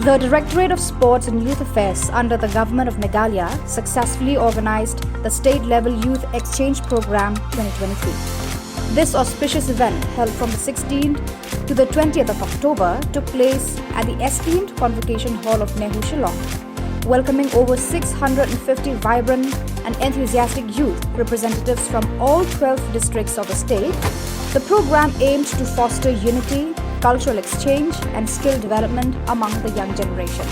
The Directorate of Sports and Youth Affairs under the Government of Meghalaya successfully organized the State-Level Youth Exchange Program 2023. This auspicious event, held from the 16th to the 20th of October, took place at the esteemed Convocation Hall of Shillong, welcoming over 650 vibrant and enthusiastic youth representatives from all 12 districts of the state. The program aimed to foster unity, cultural exchange and skill development among the young generation.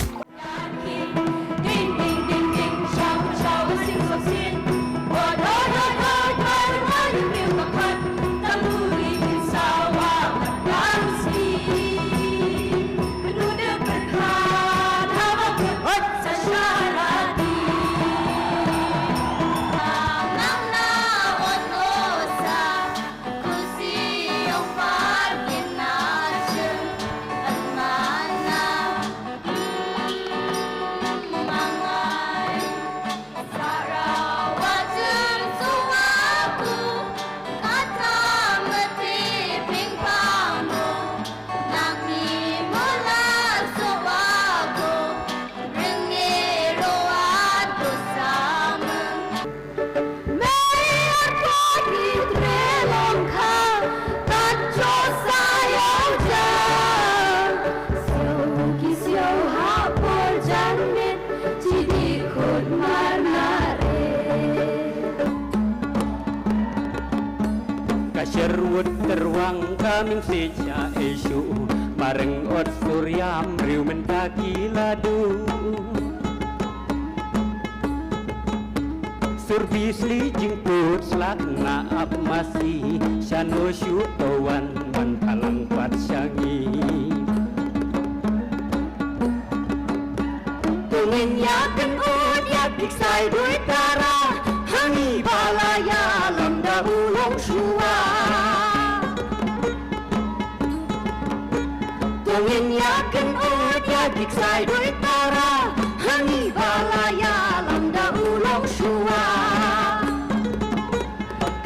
Kasyarwut terwang kaming seja isu mareng ot suryam riu mentaki ladu surbisli jingput slak naap masih syano syutawan mantalang pat syangi tungin yakin ud yadik sai dui tara hangi balaya lam dahulong shua tungin yakin ud yadik sai dui tara hangi balaya lam dahulong shua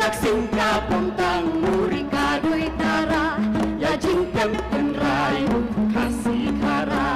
kak singka pontang murika dui tara ya jingkem penrai kasih kara.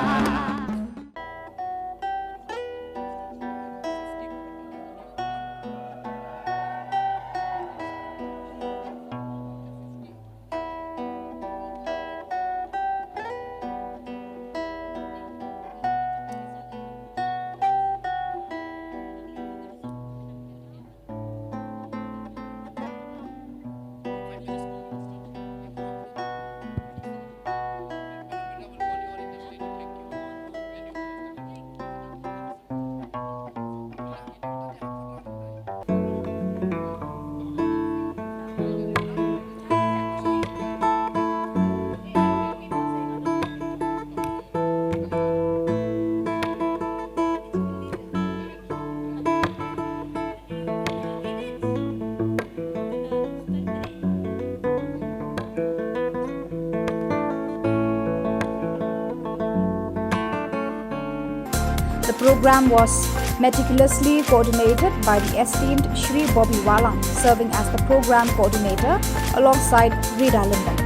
The program was meticulously coordinated by the esteemed Shri Bobby Walang, serving as the program coordinator alongside Rita Linden.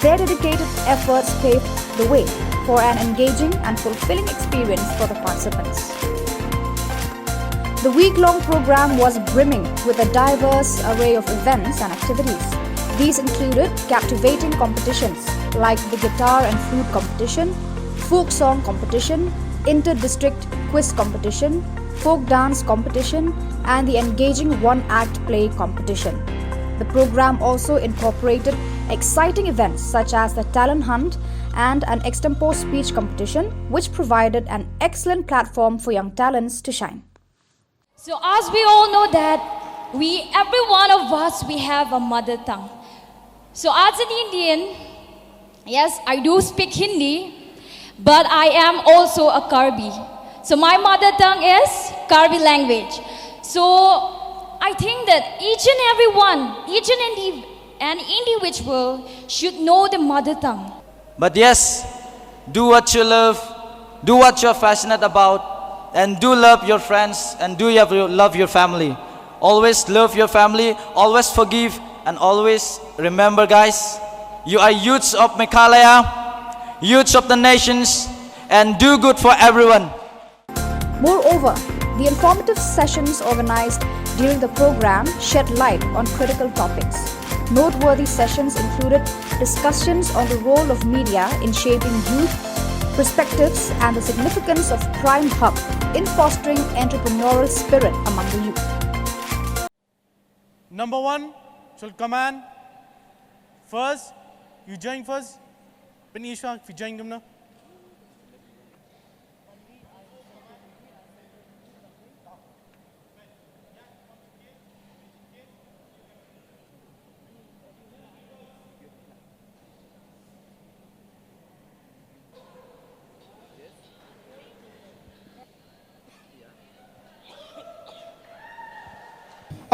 Their dedicated efforts paved the way for an engaging and fulfilling experience for the participants. The week-long program was brimming with a diverse array of events and activities. These included captivating competitions like the guitar and flute competition, folk song competition, inter-district quiz competition, folk dance competition, and the engaging one-act play competition. The program also incorporated exciting events such as the talent hunt and an extempore speech competition, which provided an excellent platform for young talents to shine. So as we all know that every one of us, we have a mother tongue. So as an Indian, yes, I do speak Hindi, but I am also a Karbi. So my mother tongue is Karbi language. So I think that each and an individual should know the mother tongue. But yes, do what you love, do what you're passionate about, and do love your friends, and do love your family. Always love your family, always forgive, and always remember, guys, you are youths of Meghalaya, youths of the nations, and do good for everyone. Moreover, the informative sessions organized during the program shed light on critical topics. Noteworthy sessions included discussions on the role of media in shaping youth perspectives and the significance of Crime Hub in fostering entrepreneurial spirit among the youth. Number one should command. First, you join first. Benisha, if you join them now.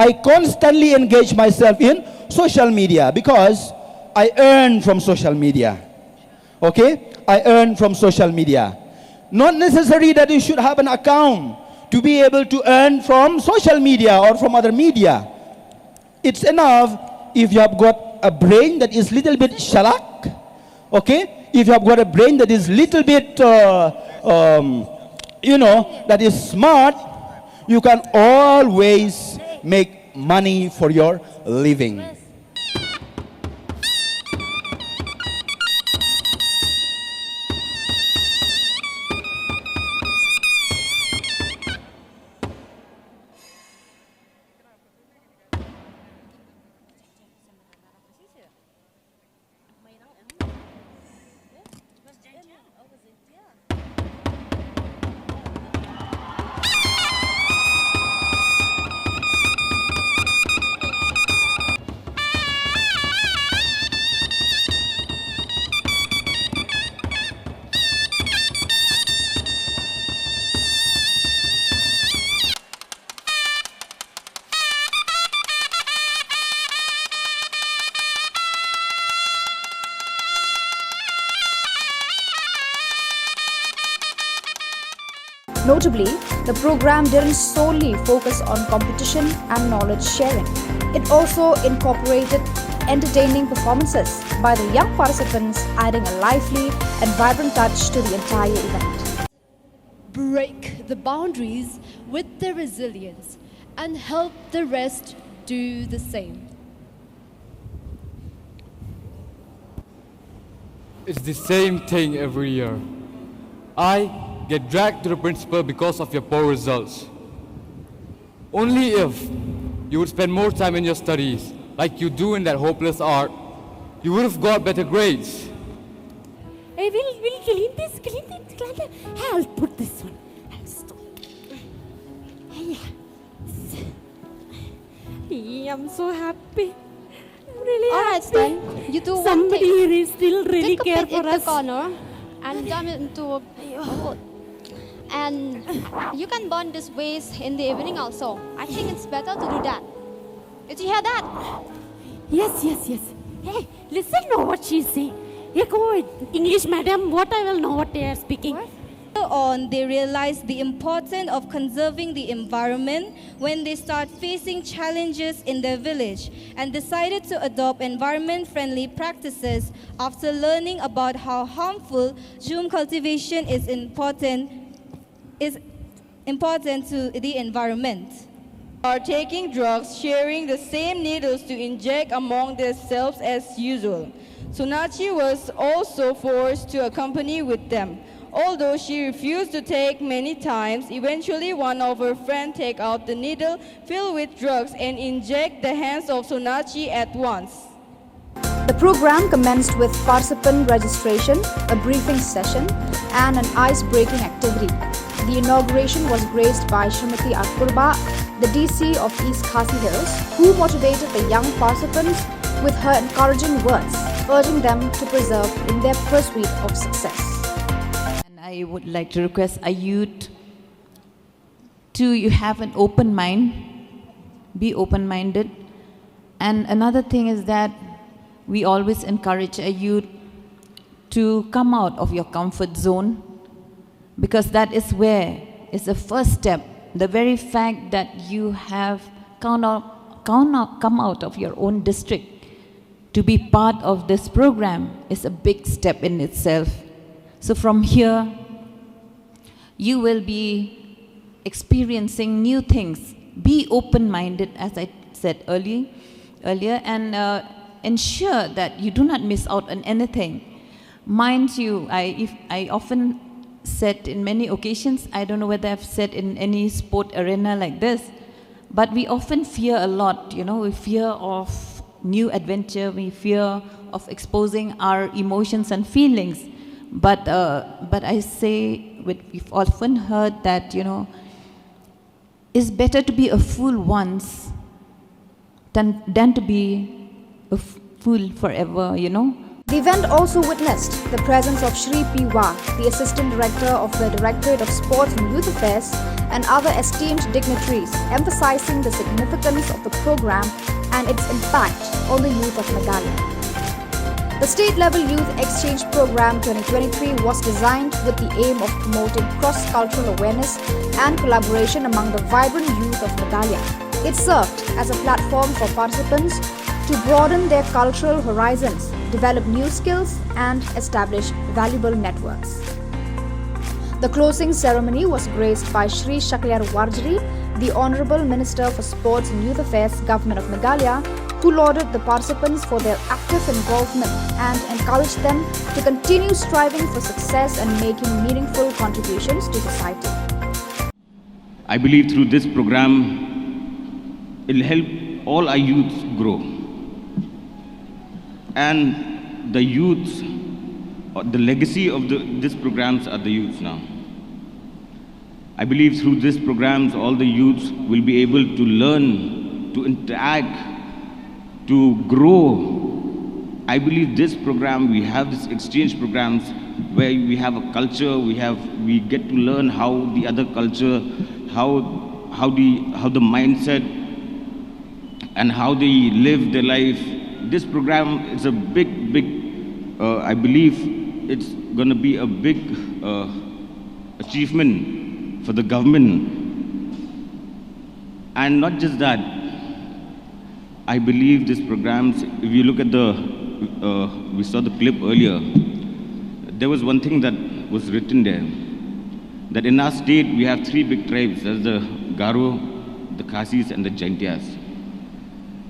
I constantly engage myself in social media because I earn from social media. Okay? I earn from social media. Not necessary that you should have an account to be able to earn from social media or from other media. It's enough if you have got a brain that is little bit shalak. Okay? If you have got a brain that is little bit, that is smart, you can always make money for your living. Notably, the program didn't solely focus on competition and knowledge sharing. It also incorporated entertaining performances by the young participants, adding a lively and vibrant touch to the entire event. Break the boundaries with their resilience and help the rest do the same. It's the same thing every year. I get dragged to the principal because of your poor results. Only if you would spend more time in your studies, like you do in that hopeless art, you would have got better grades. Hey, we'll clean this. I'll put this one. I'll stop. Yeah, I'm so happy. I'm really Alright, happy. Stan. You do one Somebody thing. here is still really Take a care bit for in us. the corner and dump it into a bowl. And you can burn this waste in the evening also. I think it's better to do that. Did you hear that? Yes. Hey, listen know what she say. Yeah, go ahead. English madam, what I will know what they are speaking. What? On, they realize the importance of conserving the environment when they start facing challenges in their village and decided to adopt environment-friendly practices after learning about how harmful jhum cultivation is important to the environment. Are taking drugs, sharing the same needles to inject among themselves as usual. Sonachi was also forced to accompany with them. Although she refused to take many times, eventually one of her friends take out the needle filled with drugs and inject the hands of Sonachi at once. The program commenced with participant registration, a briefing session, and an ice-breaking activity. The inauguration was graced by Srimati Apurba, the DC of East Khasi Hills, who motivated the young participants with her encouraging words, urging them to persevere in their pursuit of success. And I would like to request a youth to you have an open mind, be open-minded. And another thing is that we always encourage a youth to come out of your comfort zone, because that is where is the first step. The very fact that you have come out of your own district to be part of this program is a big step in itself. So from here, you will be experiencing new things. Be open-minded, as I said earlier, and ensure that you do not miss out on anything. Mind you, I often said in many occasions, I don't know whether I've said in any sport arena like this, but we often fear a lot, you know, we fear of new adventure, we fear of exposing our emotions and feelings. But I say, we've often heard that, you know, it's better to be a fool once than to be a fool forever, you know. The event also witnessed the presence of Shri P.Wa, the Assistant Director of the Directorate of Sports and Youth Affairs, and other esteemed dignitaries, emphasizing the significance of the program and its impact on the youth of Meghalaya. The State-Level Youth Exchange Program 2023 was designed with the aim of promoting cross-cultural awareness and collaboration among the vibrant youth of Meghalaya. It served as a platform for participants to broaden their cultural horizons, develop new skills, and establish valuable networks. The closing ceremony was graced by Shri Shaklayar Warjari, the Honorable Minister for Sports and Youth Affairs, Government of Meghalaya, who lauded the participants for their active involvement and encouraged them to continue striving for success and making meaningful contributions to society. I believe through this program, it will help all our youths grow. And the youths, the legacy of these programs are the youths now. I believe through these programs, all the youths will be able to learn, to interact, to grow. I believe this program, we have these exchange programs where we have a culture, we get to learn how the other culture, how the mindset and how they live their life. This program is a big, I believe it's going to be a big achievement for the government. And not just that, I believe these programs, if you look at we saw the clip earlier, there was one thing that was written there, that in our state we have three big tribes, that's the Garo, the Khasis and the Jaintias.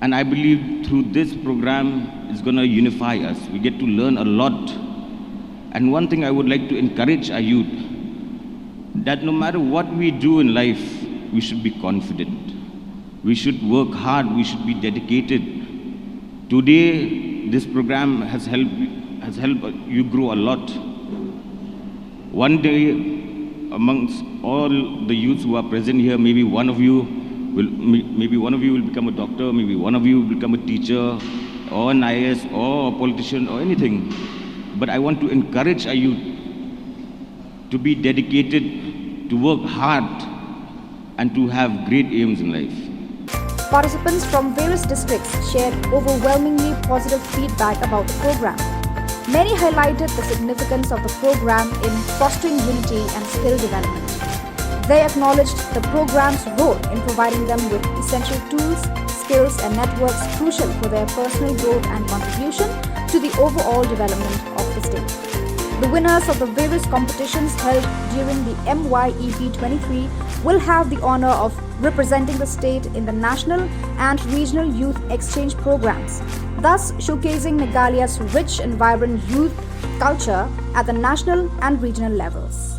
And I believe through this program, it's going to unify us. We get to learn a lot. And one thing I would like to encourage our youth, that no matter what we do in life, we should be confident. We should work hard, we should be dedicated. Today, this program has helped you grow a lot. One day, amongst all the youths who are present here, maybe one of you will become a doctor, maybe one of you will become a teacher, or an IAS, or a politician, or anything. But I want to encourage our youth to be dedicated, to work hard, and to have great aims in life. Participants from various districts shared overwhelmingly positive feedback about the program. Many highlighted the significance of the program in fostering unity and skill development. They acknowledged the program's role in providing them with essential tools, skills, and networks crucial for their personal growth and contribution to the overall development of the state. The winners of the various competitions held during the MYEP 23 will have the honor of representing the state in the national and regional youth exchange programs, thus showcasing Meghalaya's rich and vibrant youth culture at the national and regional levels.